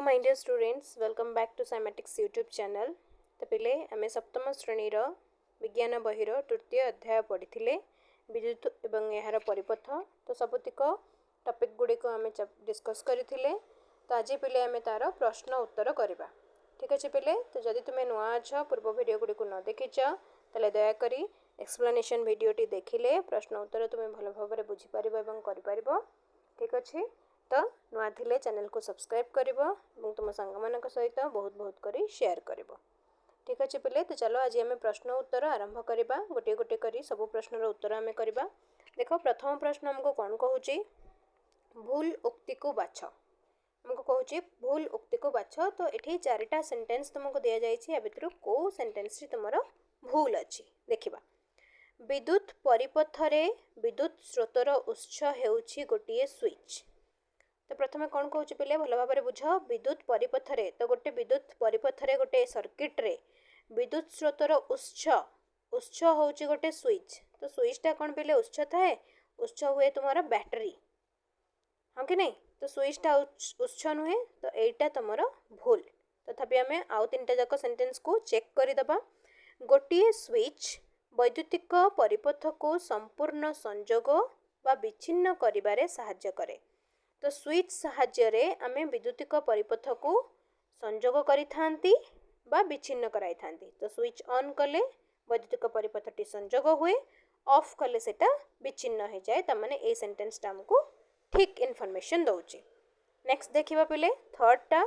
my dear students, welcome back to Cymatics YouTube channel. तो पिले आम सप्तम श्रेणी विज्ञान बहिर तृतीय अध्याय पढ़ी विद्युत एवं यार परिपथ तो सबुतिक टॉपिक गुड़िक आम डिस्कस करते तो आज पिले आम तार प्रश्न उत्तर करवा ठीक अच्छे पिले। तो जदि तुम्हें नुआ अच्छ पूर्व भिड गुड़िक न देखीच ताले दयाकोरी एक्सप्लेनेशन भिडियोटी देखिले प्रश्न उत्तर तुम्हें भल भाव बुझीपर और ठीक अच्छे। तो नुआ थिले चैनल को सब्सक्राइब करिवो तुम सांग मान सहित बहुत बहुत करी शेयर करिवो ठीक अच्छे पिले। तो चलो आज आम प्रश्न उत्तर आरंभ करवा गोटे गोटे करी सब प्रश्नर उत्तर आम करवा। देख प्रथम प्रश्न हमको कौन कहूँ भूल उक्ति को बाछ हमको कहूँ भूल उक्ति को बाछ। तो ये चारिटा सेंटेंस तुमको दि जाए भितर कौ सेंटेंस तुम भूल अच्छी देखा। विद्युत परिपथरे विद्युत स्रोतर उत्स हेउछि गोटे स्विच। तो प्रथम कौन कहूँ पिले भल भाव बुझ विद्युत परिपथरे तो गोटे विद्युत परिपथरे गोटे सर्किट रे विद्युत स्रोतर उत्स उत्स हूँ गोटे स्विच। तो स्विचटा कौन पिले उत्स थाए उत्स हुए तुम बैटरी हाँ कि नहीं। तो स्विचटा उत्स नुहे तो यहीटा तुम भूल तथापि आम आउ तीन जाक सेंटेंस को चेक करदे। गोटे स्विच वैद्युतिक परिपथ को संपूर्ण संजोग बा विच्छिन्न करिबारे साहाय्य करे। तो स्विच साहाय्य आमे विद्युतिक परिपथ को संजोग करिथांती बा विच्छिन्न कराई थांती। तो स्विच ऑन कले वैद्युतिक परिपथटी संजोग हुए ऑफ कले सेटा विच्छिन्न हो जाए। तमाने ए सेंटेंसटा हमको ठीक इनफॉरमेशन दउची। नेक्स्ट देखिबा पिले थर्डटा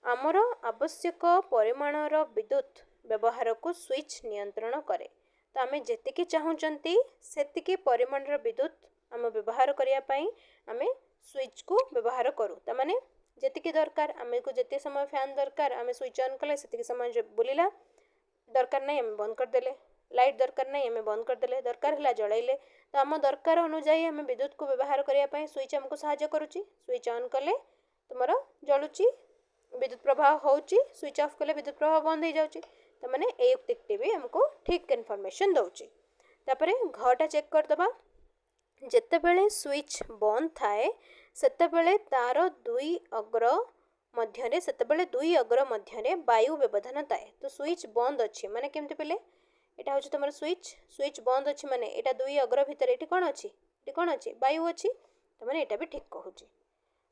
आमर आवश्यक परिमाणर विद्युत व्यवहार को स्विच नियंत्रण करे। तो आमे जेतिकी चाहूचंती सेतिकी परिमाणर विद्युत आम व्यवहार करिया पई आमे स्विच को व्यवहार करूँ। तमाने जेतिकी दरकार आमे को जेते समय फैन दरकार आमे स्विच ऑन कले सेतिकी समय बुलिला दरकार नहीं आमे बंद कर देले लाइट दरकार नहीं आमे बंद कर देले दरकार हिला जळाइले। तो आम दरकार अनुसार आमे विद्युत को व्यवहार करिया पई स्विच हमको सहायता करूची। स्विच ऑन कले तुमर जळुची विद्युत प्रवाह होउची स्विच ऑफ कले विद्युत प्रवाह बंद हो जाउची। तो माने ए युक्तिटी भी हमको ठीक इनफॉरमेशन दउची। तापरे घटा चेक कर दबा जेतेबेले स्विच बंद थाए सेतेबेले तार दुई अग्र मध्यरे सेतेबेले दुई अग्र मध्यरे वायु व्यवधान थाए। तो स्विच बंद अच्छी माने केमती पिले एटा होची तुमर स्विच स्विच बंद अच्छी माने एटा दुई अग्र भितर एटी कोन अछि वायु अच्छी। तो माने एटा भी ठीक कहूची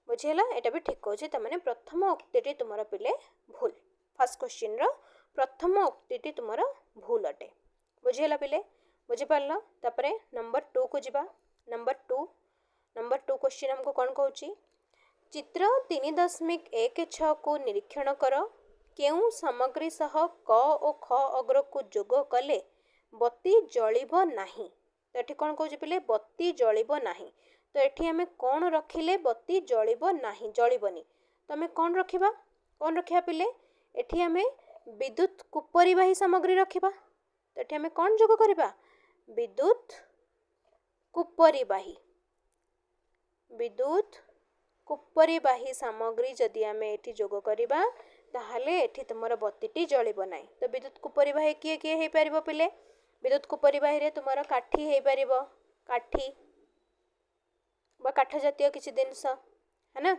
बुझिला एटा भी ठीक कहूची। त माने प्रथम उक्तिटी तुमर पिले भूल फर्स्ट क्वेश्चन रो प्रथम उक्तिटी तुमर भूल अटे बुझिला पिले बुझी पारलो। तापरे नंबर 2 को जिबा। नंबर टू क्वेश्चन हमको कौन कहूँ चित्र 3.16 को निरीक्षण कर केउ सामग्री सह क और ख अग्र को जोग कले बत्ती जलिब नाही। तो ये कौन कहूँ पिले बत्ती जलिब नाही। तो ये आम कौन रखिले बत्ती जलिब नाही जलिबनी। तो आम कौन रखा पिले एठी आम विद्युत कुपरिवाही सामग्री रखिबा। तो ये आम कौन जोग करिबा विद्युत कुपरिवाही सामग्री जदि आम एठी जोग करिबा ताहले एठी तुमर बत्तीटी जलिब नाही। तो विद्युत कुपरिवाही किए किए हे परिबो पिले विद्युत कुपरिवाही रे तुमर काठी हे परिबो काठी बा काठ जातीय किछि जिंस है ना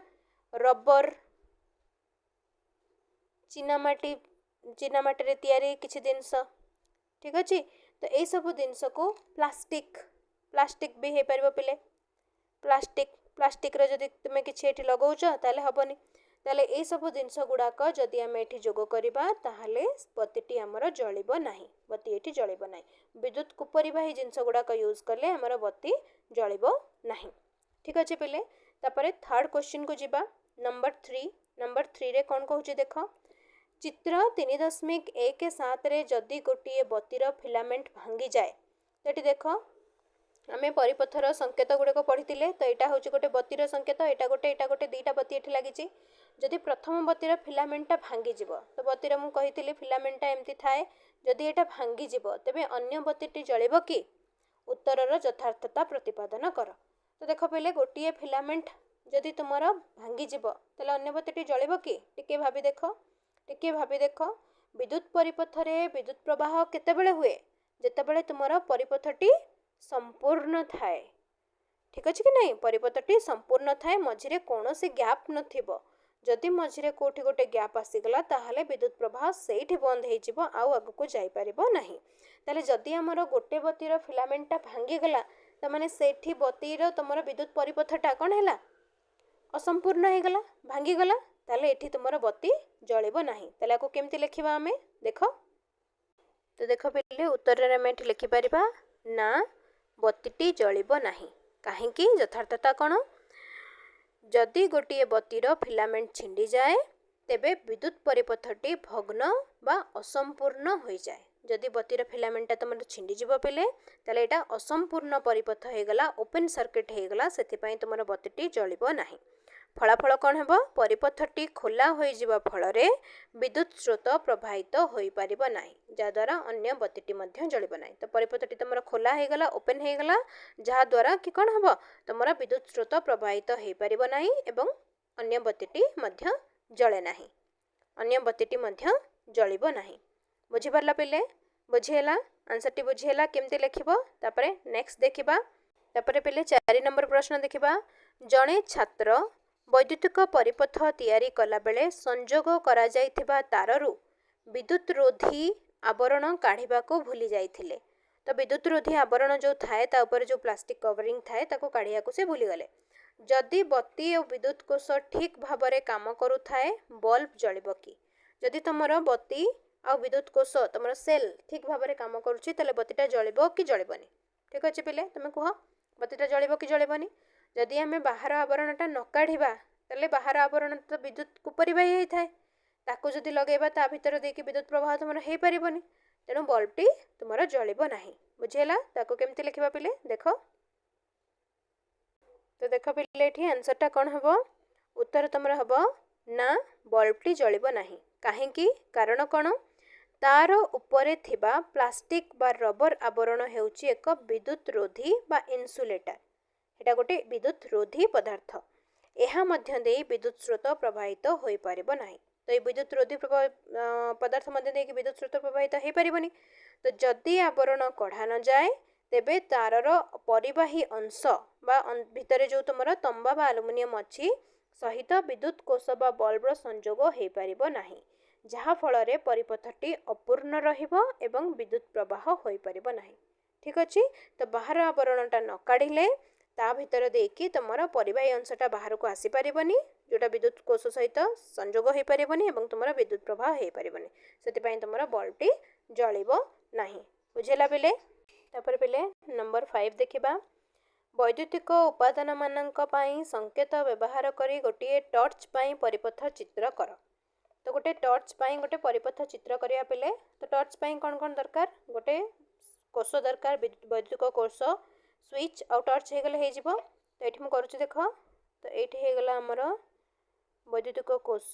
रबर चीनामाटी रे तैयारी किछि जिंस ठीक अछि। तो ए सब जिंस को प्लास्टिक भी हे परिबो पिले प्लास्टिक रे जदि तुमे किछि एठी लगाउछ ताले हबनी। ताले ए सब जिंस गुडाक जदि आम एठी जोग करिबा ताहले बत्तीटी हमर जलिब नाही बत्ती एठी जलिब नाही। विद्युत कुपरिवाही जिंस गुडाक यूज कले हमर बत्ती जलिब नाही ठीक अछि पिले। तापरे थर्ड क्वेश्चन को जिबा नंबर 3 रे कौन कहूँ देख चित्र 3.17 रे जदि गोटे बत्तीर फिलामेंट भांगी जाए। तो देख आमे परिपथर संकेत गुड़ाक पढ़ी तो यहाँ हूँ गोटे बत्तीर संकेत एटा गोटे दीटा बत्ती एठी लागिची। जदि प्रथम बत्तीर फिलामेंटा भांगी जीव तो बत्तीर मु कही फिलामेंटा एमती थाए जदि एटा भांगी जीव तेबे अन्य बत्तीटी जलिब कि उत्तरर यथार्थता प्रतिपादन कर। तो देख पहले गोटे फिलामेंट जदि तुमर भांगी जीव ताले अन्य बत्तीटी जलिब कि टिके भाबी देख विद्युत परिपथरे विद्युत प्रवाह केतेबेले हुए जेतेबेले तुमर परिपथटी संपूर्ण थाए ठीक अच्छे कि नहीं परिपथटी संपूर्ण थाए मझिरे कौन सी गैप नथिबो जदि मझिरे कोठी गोटे गैप आसीगला ताहले विद्युत प्रवाह सेठी बंद हो आउ आगको जाइपारिबो नाही। ताले जदि आमर गोटे बतीर फिलामेंटटा भांगीगला तामाने सेठी बतीर तुमर विद्युत परिपथटा कौन है असंपूर्ण हो गला भांगीगला ताले एठी तुमर बती जलिबो नाही। ताले आको केमती लिखिबा आमे देख तो देख पिले उत्तर रे आमे एठी लिखि परिबा ना बतीटी जलिबो नाही। काहेकि यथार्थता कौन जदि गोटे बतीर फिलामेंट छिंडी जाए तेबे विद्युत परिपथटी भग्न बा असंपूर्ण हो जाए। जदि बतीर फिलामेंटा तुम छिंडी जीव पिले ताले एटा असंपूर्ण परिपथ हो गला ओपन सर्किट हो गला सेथिपई तुम बतीटी जलिबो नाही। फलाफल कौन हेबो परिपथटी खोला हो जिबा फलरे विद्युत स्रोत प्रवाहित हो पारिबो नाही जद्वारा अन्य बतीटी मध्य जलिबो नाही। तो परिपथटी तुम खोला हो गला ओपन हो गला जहा द्वारा कि कौन हेबो तुम विद्युत स्रोत प्रवाहित हो पारिबो नाही एवं अन्य बतीटी मध्य जले नाही अन्य बतीटी मध्य जलिबो नाही। बुझी पारला पिले बुझीला आंसर टी बुझीला केमती लिखिबो तापरे नेक्स्ट देखिबा। तापरे पिले 4 नंबर प्रश्न देखिबा जणे छात्र वैद्युतिक परिपथ तैयारी कला बेले संजोग करा जाइथिबा ताररु विद्युत रोधी आवरण काढ़ीबा को भूली जाइथिले। तो विद्युत रोधी आवरण जो थाए ता ऊपर जो प्लास्टिक कवरिंग थाए ताको काढ़िया को से भूली गले। जदि बत्ती और विद्युत कोष ठीक भाबरे काम करू थाए बल्ब जलिबो कि जदि तुमर बत्ती आ विद्युत कोष तुम सेल ठीक भाबरे काम करुछि ताले बत्तीटा जलिबो कि जलिबोनी। ठीक अछि पिले तुम कह बत्तीटा जलिबो कि जलिबोनी। जदि आमे बाहर आवरणटा न काढ़िबा ताले बाहर आवरण तो विद्युत को परिबाही होई थाए ताको जदि लगेबा ता भितर देकी विद्युत प्रवाह तुमर हेई परिबोनी तेणु बल्बटी तुमर जलिबो नाही। बुझिला ताको केमती लिखिबा पिले देख तो देख पिले एठी आंसरटा कौन हेबो उत्तर तुमर हेबो ना बल्बटी जलिबो नाही। काहेकि कारण कौन तार उपरे थिबा प्लास्टिक बा रबर आवरण हेउची एक विद्युत रोधी बा इन्सुलेटर एटा गोटे विद्युत रोधी पदार्थ एहा मध्य दे विद्युत स्रोत प्रवाहित होई पारिबो नाही। तो ये विद्युत रोधी पदार्थ मध्य दे विद्युत स्रोत प्रवाहित हो पारिबोनी। तो जदि आवरण कढ़ा न जाए तेबे तारर परिबाही अंश बा भितरे जो तुमर तंबा बा एल्युमिनियम अच्छी सहित विद्युत कोष बा बल्बर संजोग हो पारिबो नाही जहा फल परिपथटी अपूर्ण रहिबो एवं विद्युत प्रवाह हो पारिबो नाही। ठीक अछि तो बाहर आवरणटा न काढ़िले ता भितर देकी तुमर परिबाही अंशटा बाहर को आसी पारिबोनी जोटा विद्युत कोष सहित संजोग हो पारिबोनी एवं तुमर विद्युत प्रवाह हो पारिबोनी सेतिपई तुमर बल्बटी जलिबो नाही। बुझिला पिले तापर पिले नंबर 5 देखिबा वैद्युतिक उपादान मानक पई संकेत व्यवहार करी गोटे टॉर्च पई परिपथ चित्र कर। तो गोटे टॉर्च पई गोटे परिपथ चित्र करिया पिले तो टॉर्च पई कौन कौन दरकार गोटे कोष दरकार वैद्युतिक कोष स्विच आउ टॉर्च हो गले हो तो ये मुझे देख तो ये हो गला आमर वैद्युतिक कोष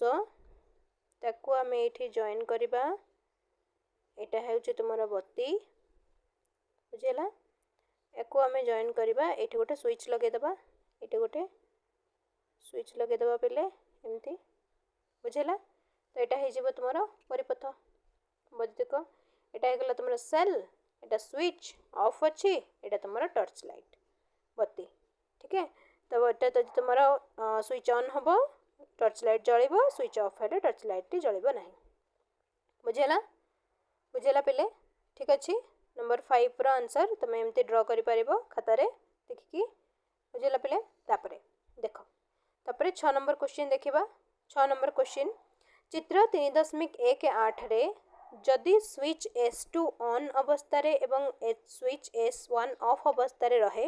ताकू आम ये जॉइन करवा यहाँ हूँ तुम बत्ती बुझेगा या आम जॉइन करवा ये गोटे स्विच लगेदेवा ये गोटे स्विच लगेदेवा पिले एमती बुझेगा तो यहाँ हो तुम परिपथ वैद्युतिक यहाँ होगा तुम सेल एटा स्विच ऑफ अच्छी एटा तुम टॉर्च लाइट बत्ती। ठीक है तो यहाँ तो तुम स्विच ऑन हम टॉर्च लाइट जलिबो स्विच ऑफ है टॉर्च लाइट जलिबो नहीं। बुझेगा बुझेगा पिले ठीक अच्छे नंबर 5 रो आंसर तुम एमती ड्र कर खातार देखिकी बुझेगा पिले तापरे देख तापरे 6 नंबर क्वेश्चन देखिबा 6 नंबर क्वेश्चन चित्र 3.18 रे जदि स्विच S2 ऑन अवस्था रे एवं स्विच S1 ऑफ अवस्था रे रहे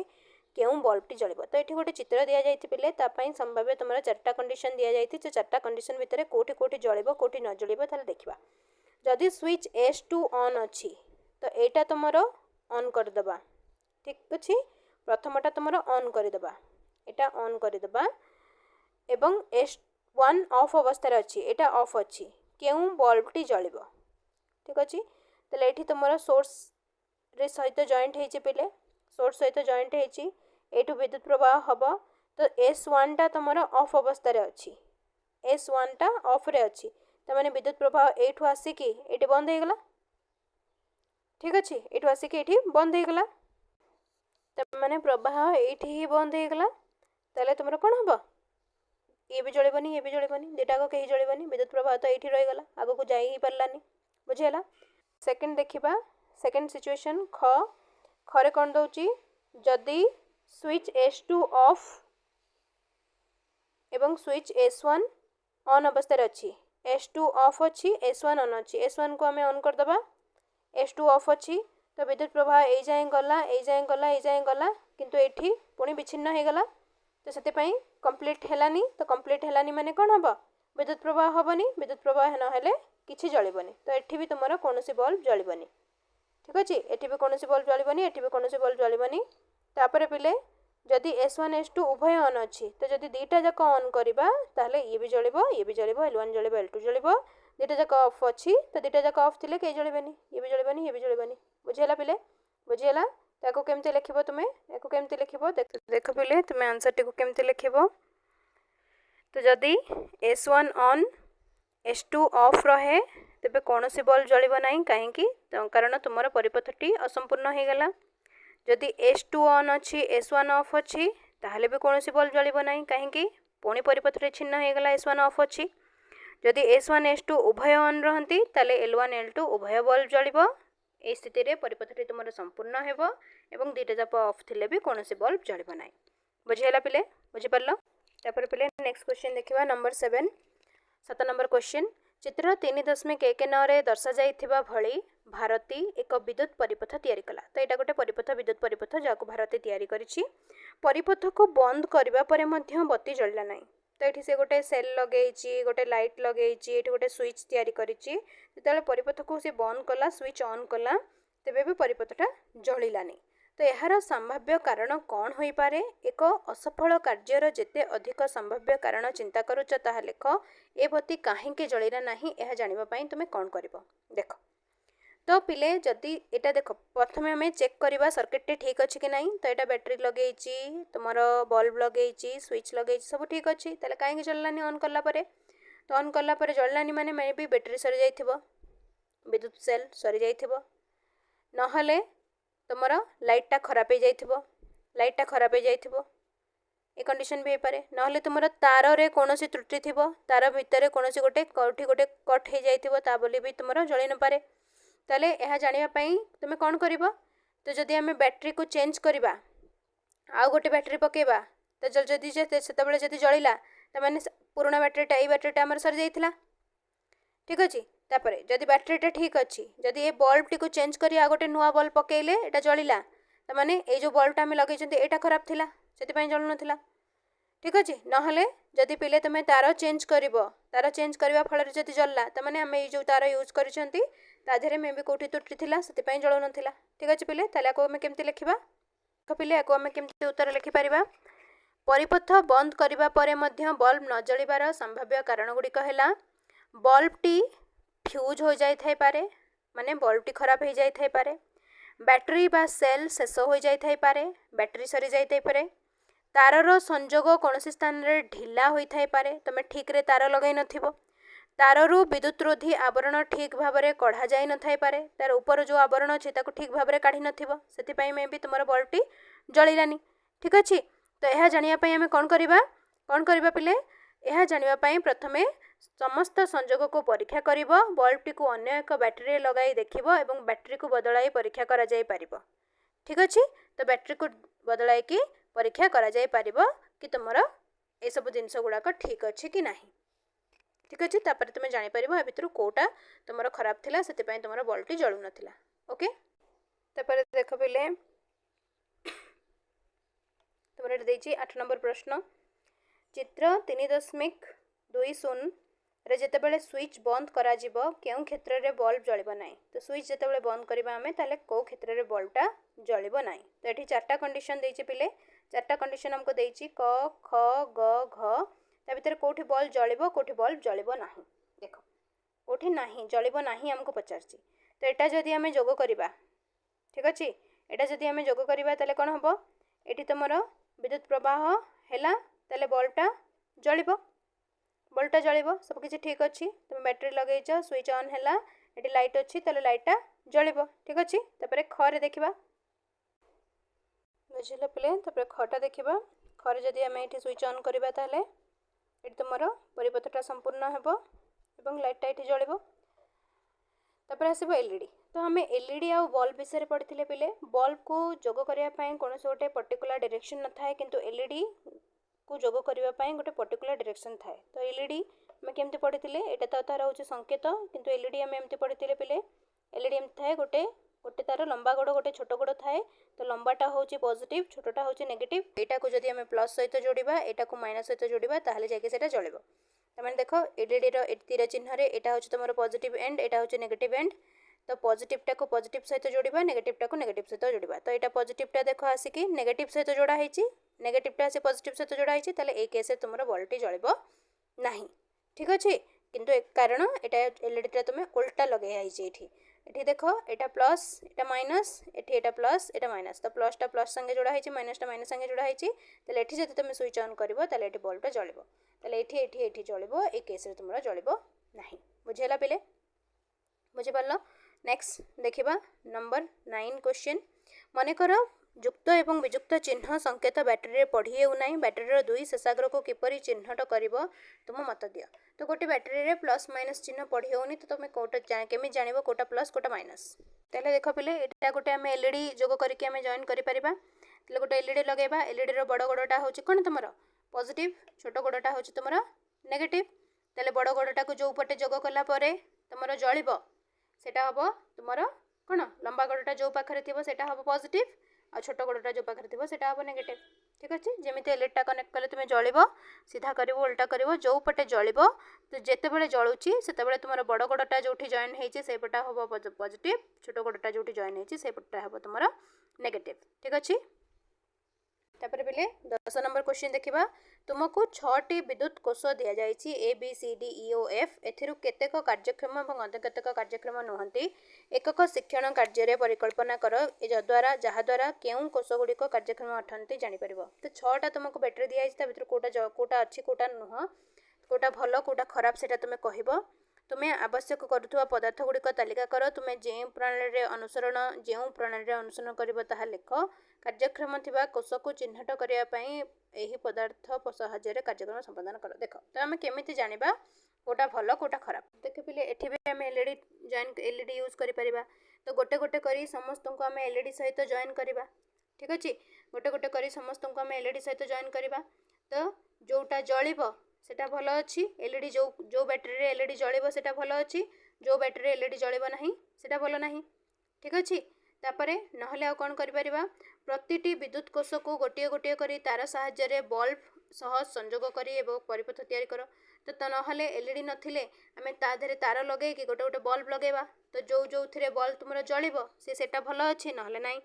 केउं बल्बटी जलिबो। तो ये गोटे चित्र दि जाइए पिले तापाई संभाव्य तुम 4टा कंडीशन दि जाइए 4टा कंडीशन भितर कोठी कोठी जलिबो कोठी न जलिबो ताले देखिबा। जदि स्विच S2 ऑन अच्छी तो एटा तुमर ऑन करदेबा। ठीक अच्छे प्रथमटा तुमर ऑन करदेबा एटा ऑन करदेबा एवं S1 ऑफ अवस्था अच्छी एटा ऑफ अच्छी केउं बल्बटी जलिबो। ठीक अच्छे तो ये तुम सोर्स रे सहित जॉइंट हो पिले सोर्स सहित जॉइंट हो विद्युत प्रवाह हम तो S1 टा तुम ऑफ अवस्था अच्छी S1 टा ऑफ रे अच्छी तो मैंने विद्युत प्रवाह एठू आसिकी ये बंद हो गला। ठीक अच्छे ये आसिकी ये बंद हो गला तो मैंने प्रवाह ये बंद हो गला ताले तुम कौन हम ये भी जलिबनी ये भी जलिबनी दुटाक कहीं जलिबनी विद्युत प्रवाह तो ये रहीगला आग को जाई ही पारानी बुझीगला। सेकेंड देखिबा सेकेंड सिचुएशन खरे कौन दौची जदि स्विच S2 ऑफ एवं स्विच S1 ऑन अवस्था अच्छी S2 ऑफ अच्छी S1 ऑन अच्छी S1 को आम ऑन करदे S2 ऑफ अच्छी तो विद्युत प्रवाह ये जाए गला ये जाए गला ये जाए गला किंतु एठी पुणी विच्छिन्न हो गला तो से कंप्लीट हेलानी तो कंप्लीट हेलानी माने कौन हम विद्युत प्रवाह हेनी विद्युत प्रवाह ना किसी जलिबनी तो एठी भी तुम कौन बल्ब जलिबनी ठीक अच्छे एठी भी कौन बल्ब जलिबनी एठी भी कौन बल्ब जलिबनी तापर पिले जदि S1 S2 उभय ऑन अच्छी तो जदि दीटा जाक ऑन करवा ताहले ये भी जलिबो ये भी जलिबो L1 जलिबो L2 जलिबो दीटा जाक ऑफ अच्छी तो दीटा जाक ऑफ थिले कई जलिबनी ये भी जलिबनी ये भी जलिबनी बुझीगला पिले बुझीगला ताको केमते लिखिबो तुमे एको केमते लिखिबो देख पिले तुमे आंसर टी को केमते लिखिबो तो जदि S1 ऑन S2 ऑफ रहे तेबे कौन सी बल्ब जलिबो नाही काहेकि कारण तुमर परिपथटी असंपूर्ण हो गला जदि S2 ऑन अच्छी S1 ऑफ अच्छी ताहले भी कौन सी बल्ब जलिबो नाही काहेकि पुणी परिपथटी छिन्न हो गला S1 ऑफ अच्छी जदि S1 S2 उभय ऑन रहंती ताले L1 L2 उभय बल्ब जलिबो ए स्थिति रे परिपथटी तुमर संपूर्ण हेबो एवं दुईटा जाक ऑफ थिले भी कौन सी बल्ब जलिबो नाही बुझीगला पिले बुझी पारलो तापर पिले नेक्स्ट क्वेश्चन देखिबा नंबर 7 7 नंबर क्वेश्चन चित्र 3.19 रे दर्शा जाइथिबा भली भारती एक विद्युत परिपथ तैयारी कला तो यहाँ गोटे परिपथ विद्युत परिपथ जहाँ भारती तैयारी करिछि परिपथ को बंद करबा परे मध्य बत्ती जलिला नाही तो ये से गोटे सेल लगे गोटे लाइट लगे ये गोटे स्विच तैयारी करिछि जेतेबेले परिपथ को से बंद कला स्विच ऑन कला तेबे भी परिपथटा जलिलानी तो यार संभाव्य कारण कौन हो पारे एक असफल कार्यर जेते अधिक संभाव्य कारण चिंता करुच ताहा लेख ए बत्ती कहीं जलिला नहीं यह जानिबा पई तुमे कौन करिवो देख तो पिले जदि एटा देख प्रथम आम चेक करवा सर्किट ठीक अच्छी कि नहीं तो यहाँ बैटेरी लगे तुम बल्ब लगे स्विच लगे सब ठीक अच्छी ताले कहीं जल्लानी ऑन कला तो ऑन कला जल्लानी माने मे भी बैटेरी सरी जाइथिबो विद्युत सेल सरी जाइथिबो नहले तुम लाइटा खराब हो जाइथिबो लाइटा खराब हो जाइथिबो ए कंडीशन भी हो पारे नहले तुम तार रे कौन त्रुटि थिबो तार भितर कौन गोटे कौठी गोटे कट हो जाइथिबो ता बोली भी तुम जलि न पारे ताले यह जानापी तुम कौन कर तो जदि आम बैटेरी को चेंज करवा आउ गोटे बैटेरी पकेबा तो जदि से जलिला तो मैंने पुराना बैटेरीटा ये बैटेरीटा आमर सरी जाइथिला ठीक अच्छे तापर जदि बैटेरीटा ठीक अच्छी जदि ये बल्ब टी को चेंज कर आ गोटे नुआ बल्ब पकेले एटा जलिला तो मैंने ये जो बल्बटा आम लगे यहाँ खराब थिला से जलु नाला ठीक अच्छे नहले जदि पिले तुम्हें तार चेंज कर तार चेंज करने फल जदि जल्ला तो मैंने आम जो तार यूज कर मे भी कौटी त्रुटि थिला से जलु नाला ठीक अच्छे पिले ताले आको आम केमती लिखा पिले आको आम केमती उत्तर लिखिपर परिपथ बंद करने पर बल्ब न जलिबार संभाव्य कारण गुड़िक है बल्ब टी फ्यूज हो जाए पारे माने बल्ब टी खराब हो जाए पारे बैटेरी बा सेल शेष हो जाए पारे बैटेरी सरी जाए पारे तारर संजोग कौन स्थान रे ढिला होता पारे तुम ठीक रे तार लगे नथिबो ताररू विद्युत रोधी आवरण ठीक भाव में कढ़ा जाई न थाई पारे तार ऊपर जो आवरण अच्छे ठीक भाव में काढ़ी नथिबो सेतिपई मे भी तुम बल्बटी जलिलानी ठीक अच्छे तो यह जानापी आम कौन करवा पिले यह जानापी प्रथमे समस्त संजोग को परीक्षा कर बल्बटी को अन्य एक बैटेरी लगाई देखिब एवं बैटेरी को बदलाई परीक्षा करा जाई परिबो ठीक अच्छे तो बैटेरी को बदलाई कि परीक्षा करा जाई परिबो कि तुमर ए सब जिनस गुड़ाक ठीक अच्छे कि नहीं ठीक अच्छे तापर तुम जापर आ भितर कौटा तुम खराब थिला से तुम बल्बटी जलु नथिला ओके तापर देख पिले तुम देछि 8 नंबर प्रश्न चित्र 3.20 रे जेतेबेले स्विच बंद करा जिवो केउ क्षेत्र रे बल्ब जलिबो नाही तो स्विच जेतेबेले बंद करबा आमे ताले को क्षेत्र रे बल्बटा जलिबो नाही तो एठी चारटा कंडीशन देछि पिले चारटा कंडीशन हमको देछि क ख ग घ ता भीतर कोठी बल्ब जलिबो कोठी बल्ब जलिबो नाही देखो कोठी नाही जलिबो नाही हमको पचारछि तो एटा जदि आमे जोग करबा ठीक अछि एटा जदि आमे जोग करबा ताले कोन हबो एठी तमरो विद्युत प्रवाह हैला ताले बल्बटा जलिबो बल्बटा जलिबो सब किछि ठीक अछि तुम बैटरी लगेइछ स्विच ऑन हैला एठी लाइट अछि ताले लाइटटा जलिबो ठीक अछि तापर खरे देखिबा बुझिले पिले तापर खटा देखिबा खरे जदि आमे एठी स्विच ऑन करबा ताले ये तुम परिपथटा संपूर्ण हेबो एवं लाइटटा ये जलिबो। तापर आसब एलईडी। तो आम एलईडी आ बल्ब विषय पढ़ी पिले बल्ब को जोग करने कौन गोटे पर्टिकुलर डायरेक्शन न थाए किंतु एलईडी को जोग करने गोटे पर्टिकुलर डायरेक्शन थाए। तो एलईडी आम केमती पढ़ी यहाँ तो तार हूँ संकेत किंतु एलईडी आम एमती पढ़ी पिले एलईडी एमती थाए गोटे गोटे तार लंबा गोड़ गोटे छोट गोड़ थाए। तो लंबाटा हूँ पॉजिटिव छोटा हूँ नेगेटिव। यहाँ को जब आम प्लस सहित जोड़ा यहाँ को माइनस सहित जोड़ा ताहले जाके सेटा जलिबो। तमाने देख एलईडी तीर चिन्ह यहाँ हूँ तुम पॉजिटिव एंड यहाँ हूँ नेगेटिव एंड। तो पॉजिटिवटा को पॉजिटिव सहित जोड़ा नेगेटिवटा को नेगेटिव सहित जोड़ा। तो यहाँ पॉजिटिवटा देख आसिकी नेगेटिव सहित जोड़ा है नेगेटिवटा आसी पॉजिटिव सहित जोड़ा है ताले ए केस तुम बल्बटी जलिबो नहीं। ठीक अच्छे किंतु कारण यहाँ एलईडीटा तुम उल्टा लगे ये देख यहाँ प्लस यहाँ माइनस ये प्लस यहाँ माइनस। तो प्लसटा प्लस संगे जोड़ा है माइनसटा माइनस संगे जोड़ा है ताले ये जब तुम स्विच ऑन कर बल्बटा जलिबो ताले ये जलिबो ए केस तुम जलिबो नहीं। बुझेगा पिले बुझिपार। नेक्स्ट देखिबा नंबर 9 क्वेश्चन। मन कर युक्त एवं वियुक्त चिन्ह संकेत बैटेरी पढ़ी हेउना बैटेरी दुई शेषाग्र को किपरि चिन्हट कर तुम मत दियो। तो गोटे बैटेरी प्लस माइनस चिन्ह पढ़ी होनी तो तुम कौटा केमी जान कौटा प्लस कौटा माइनस। तेल देख पिले यहाँ गोटे आम एलईडी जोग करके जॉइन करें गोटे एलईडी लगेगा। एलईडी बड़ गोड़टा हूँ कौन तुम पॉजिटिव छोट गोड़टा हूँ तुम नेगेटिव। तेल बड़ गोड़टा को जो पटे जोग कलापर तुम जलिब सेटा हम तुम कौन लंबा गोड़टा जो पाखे थी सेटा हम पॉजिटिव आ छोट गोड़टा जो पाखे थी सेटा हम नेगेटिव। ठीक अच्छे जमी एलईडीटा कनेक्ट कले तुम जलिब सीधा कर उल्टा कर जो पटे जलिब तो जितेबाला जलुची से तुम बड़ गोड़टा जो जॉइन होती पटा हम पॉजिटिव छोट गोड़टा जो जॉइन होती पटा हम तुम नेगेटिव। ठीक अच्छे तापर पिले 10 नंबर क्वेश्चन देखिबा। तुमको 6टी विद्युत कोष दि जाइए A B C D E O F एथिरु केतेक कार्यक्षम और अन्य केतेक कार्यक्षम नुहति एकक शिक्षण कार्य परिकल्पना कर जद्वारा जहाद्वारा केउं कोषगुड़िक कार्यक्षम अटंती जापर। तो 6टा तुमको बैटेरी दि जाइए भर कौटा अच्छी कौटा नुह कौटा भल कौटा खराब से तुम कह। तुम्हें आवश्यक करुवा पदार्थ गुड़िक तालिका कर तुम्हें जो प्रणाली अनुसरण कर लेख कार्यक्षम थिबा कोष को चिन्हट करने पदार्थ साहाय्य कार्यक्रम संपादन कर। देख तो आम केमी जाना कौटा भल कौटा खराब। देख पिले एठी भी आम एलईडी जॉइन एलईडी यूज करें। तो गोटे गोटे कर समस्त को आम एलईडी सहित जॉइन करवा। ठीक अच्छे गोटे गोटे कर समस्त को आम एलईडी सहित जॉइन करवा। तो जोटा जलिब सेटा भल अच्छी एलईडी जो बैटेरी एलईडी जलिब सेटा भल अच्छी जो बैटेरी एलईडी जलिब नहीं सेटा भल नहीं। ठीक अच्छे तापरे नहले आ कौन करिपरिबा प्रतिटी विद्युत कोष को गोटे गोटे करी तार साहाय्य बल्ब सह संजोग करी एवं परिपथ तैयारी कर। तो नहले एलईडी नथिले आमे ता देहरे तार लगे कि गोटे गोटे बल्ब लगेबा तो जो जो थिरे बल्ब तुमरा जलिब से सेटा भल अच्छी नहले नहीं।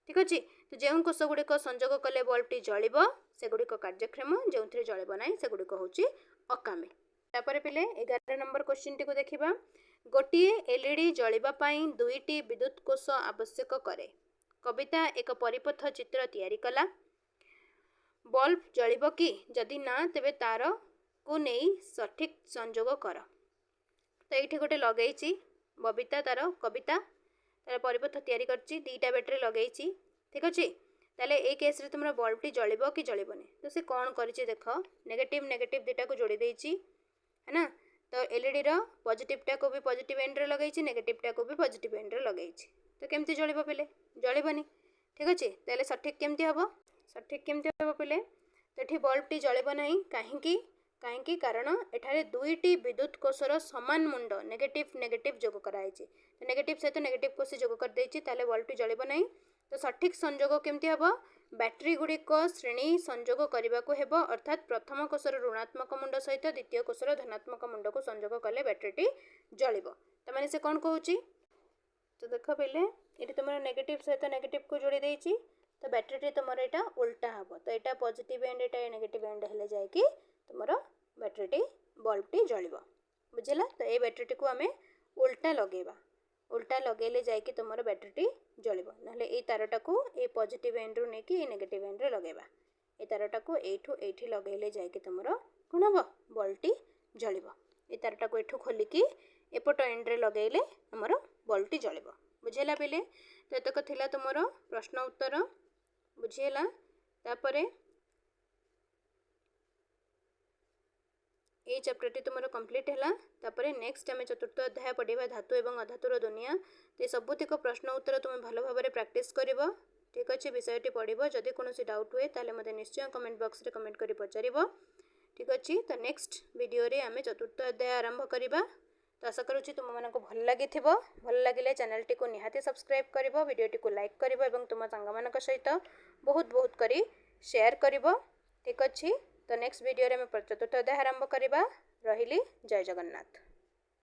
ठीक अच्छे तो जो कोष गुड़िक संजोग कले बल्बटी जलिब से गुड़िक कार्यक्षम जो जलिब ना से गुड़िक हूँ अकामे। तापर पिले 11 नंबर क्वेश्चन टी को देखिबा। गोटिए एलईडी जलिबापाई 2टी विद्युत कोष आवश्यक करे। कविता एक परिपथ चित्र तैयारी कला बल्ब जलिब कि जदि ना तेबे तार को नहीं सठिक संजोग कर। तो ये गोटे लगे बबिता तार कविता तार परिपथ तैयारी करची 2टा बैटेरी लगे। ठीक अच्छे ताले ए केस रे तुम बल्बटी जलिब कि जलिबनी। तो से कौन करिछि देख नेगेटिव नेगेटिव 2टा को जोड़ी देछि है ना। तो एलईडी पॉजिटिवटा को भी पॉजिटिव एंड रे लगेछि नेगेटिवटा को भी पॉजिटिव एंड रे लगेछि। तो केमती जलिब पिले जलिबनी। ठीक अच्छे ताले सठिक केमती हम सठिक केमती हम पिले। तो ये बल्बटी जलिब नहीं कहीं कारण एठारे 2टी विद्युत कोषर समान मुंड नेगेटिव नेगेटिव जोग कराई। तो नेगेटिव सहित नेगेटिव कोष जोग कर देछि ताले बल्बटी जलिब नहीं। तो सठिक संजोग केमती हम बैटेरी गुड़िक श्रेणी संजोग करने को हेब अर्थात प्रथम कोषर ऋणात्मक मुंड सहित द्वितीय कोषर धनात्मक मुंड को संजोग कले बैटेरीटी जलिब। तो माने से कौन कहूँ। तो देख पहले ये तुम नेगेटिव सहित नेगेटिव को जोड़ी देछि तो बैटेरी तुम यहाँ उल्टा हम। तो यहाँ पॉजिटिव एंड यहाँ नेगेटिव एंड हेले जाकि तुम बैटेरी बल्बटी जलिब। बुझेगा। तो ये बैटेरी को आम उल्टा लगेबा उल्टा लगेले जाकि तुम बैटेरी जलिब ना ये तारटा को ये पॉजिटिव एंड रू नहीं कि नेगेटिव एंड रे लगेबा। ये तारटा को एठू लगेले जाकि तुम कौन हम बल्बटी जलिब। ये तारटा को एठू खोलिकी एपट एंड रे लगेले आमर बल्बटी जलिब। बुझेगा पिले। तो एतक थिला तुमर प्रश्न उत्तर बुझेगा। तापरे ये चैप्टर तुम कंप्लीट है तापर नेक्स्ट आम चतुर्थ अध्याय पढ़ा धातु एवं अधातुर दुनिया। तो सबुतिक प्रश्न उत्तर तुम भल भाव में प्रैक्टिस कर ठीक अच्छे विषयटी पढ़ जदि कौन डाउट हुए ताले मते निश्चय कमेंट बॉक्स रे कमेंट करी पचार ठीक अच्छे। तो नेक्स्ट वीडियो रे आम चतुर्थ अध्याय आरंभ करवा। तो आशा करुँची तुम मानक भल लगी भल लगे चैनल टी को निहाती सब्सक्राइब कर वीडियो को लाइक कर तुम सांग मान सहित बहुत बहुत करी शेयर कर ठीक अच्छे। तो नेक्स्ट वीडियो रे आम चतुर्थ अध्याय आरंभ करवा। रही जय जगन्नाथ।